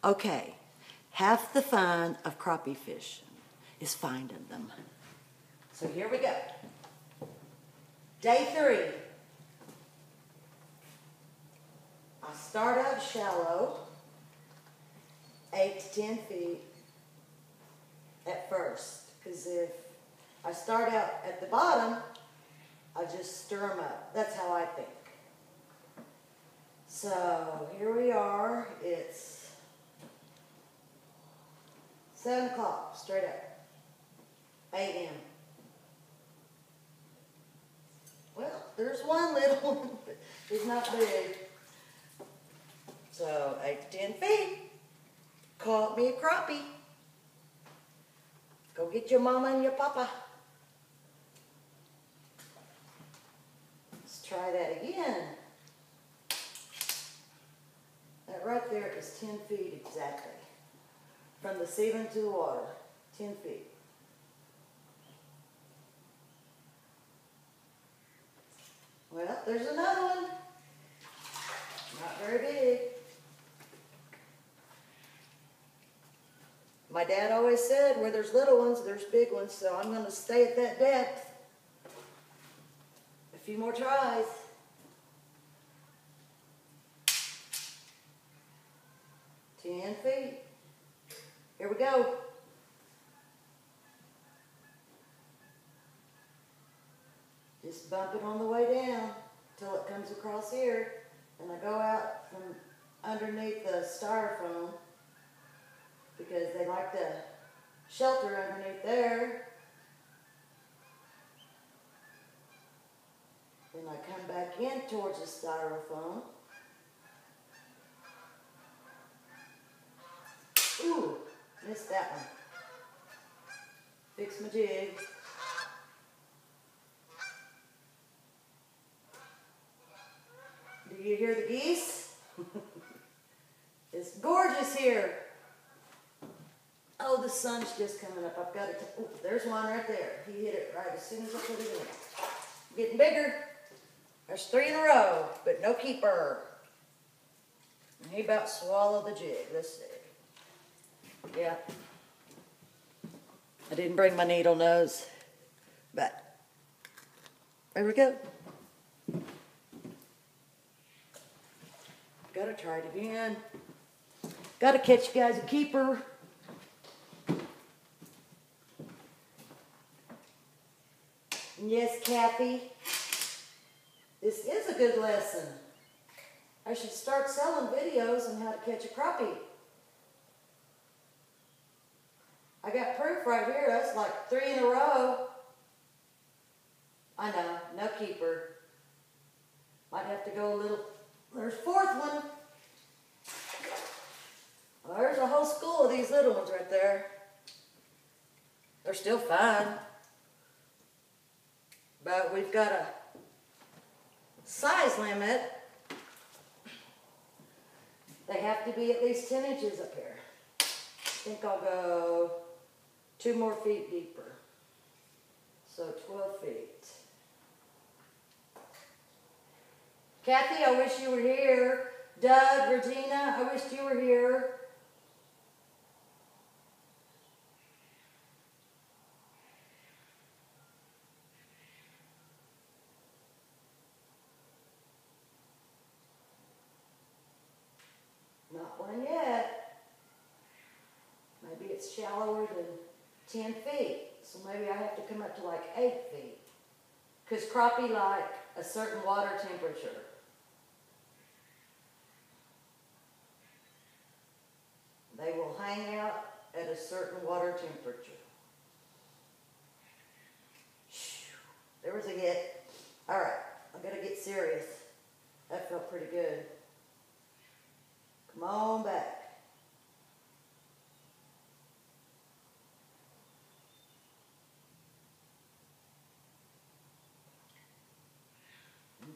Okay, half the fun of crappie fishing is finding them. So here we go. Day 3. I start out shallow, 8 to 10 feet at first, because if I start out at the bottom, I just stir them up. That's how I think. So here we are. It's 7 o'clock, straight up, a.m. Well, there's one little one, but he's not big. So 8 to 10 feet, caught me a crappie. Go get your mama and your papa. Let's try that again. That right there is 10 feet exactly. From the ceiling to the water, 10 feet. Well, there's another one. Not very big. My dad always said, where there's little ones, there's big ones, so I'm going to stay at that depth. A few more tries. Ten feet. Here we go. Just bump it on the way down till it comes across here. And I go out from underneath the styrofoam because they like to shelter underneath there. Then I come back in towards the styrofoam. Ooh, missed that one. Fix my jig. Do you hear the geese? It's gorgeous here. Oh, the sun's just coming up. I've got to, oh, there's one right there. He hit it right as soon as I put it in. Getting bigger. There's 3 in a row, but no keeper. And he about swallowed the jig. Let's see. Yeah. I didn't bring my needle nose, but there we go. Gotta try it again. Gotta catch you guys a keeper. And yes, Kathy, this is a good lesson. I should start selling videos on how to catch a crappie. I got proof right here. That's like 3 in a row. I know, no keeper. Might have to go a little. There's 4th one. Well, there's a whole school of these little ones right there. They're still fine. But we've got a size limit. They have to be at least 10 inches up here. I think I'll go 2 more feet deeper. So 12 feet. Kathy, I wish you were here. Doug, Regina, I wish you were here. Not one yet. Maybe it's shallower than 10 feet. So maybe I have to come up to like 8 feet. Because crappie like a certain water temperature. They will hang out at a certain water temperature. There was a hit. All right, I gotta get serious. That felt pretty good. Come on back.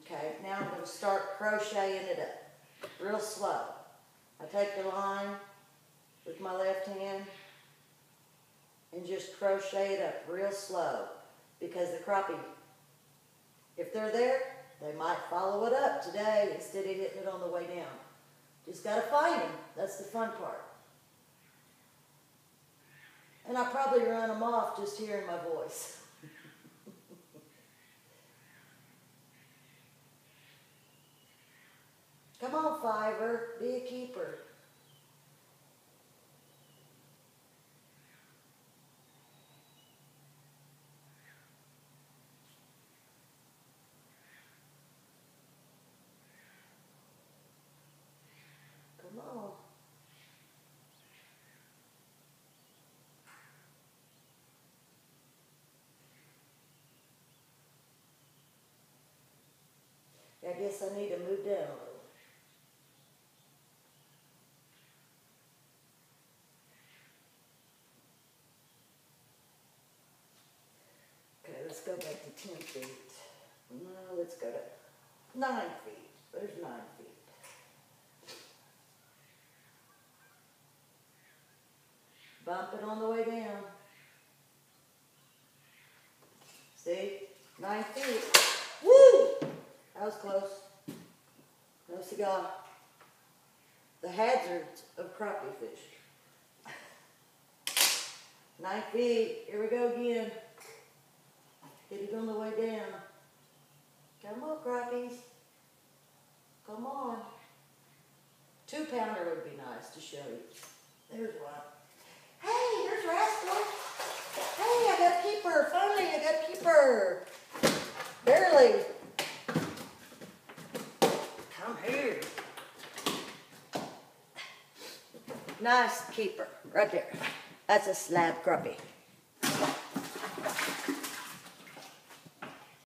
Okay, now I'm going to start crocheting it up real slow. I take the line with my left hand and just crochet it up real slow because the crappie, if they're there, they might follow it up today instead of hitting it on the way down. Just got to find them. That's the fun part. And I probably run them off just hearing my voice. Come on, Fiver, be a keeper. Come on. I guess I need to move down a little. Okay, let's go back to 10 feet. No, let's go to 9 feet. There's 9 feet. Bump it on the way down. See? 9 feet. Woo! That was close. No cigar. The hazards of crappie fish. 9 feet. Here we go again. Get it on the way down. Come on, crappies. Come on. 2-pounder would be nice to show you. There's one. Hey, there's Rascal. Hey, I got a keeper. Finally, I got a keeper. Barely. Come here. Nice keeper, right there. That's a slab crappie.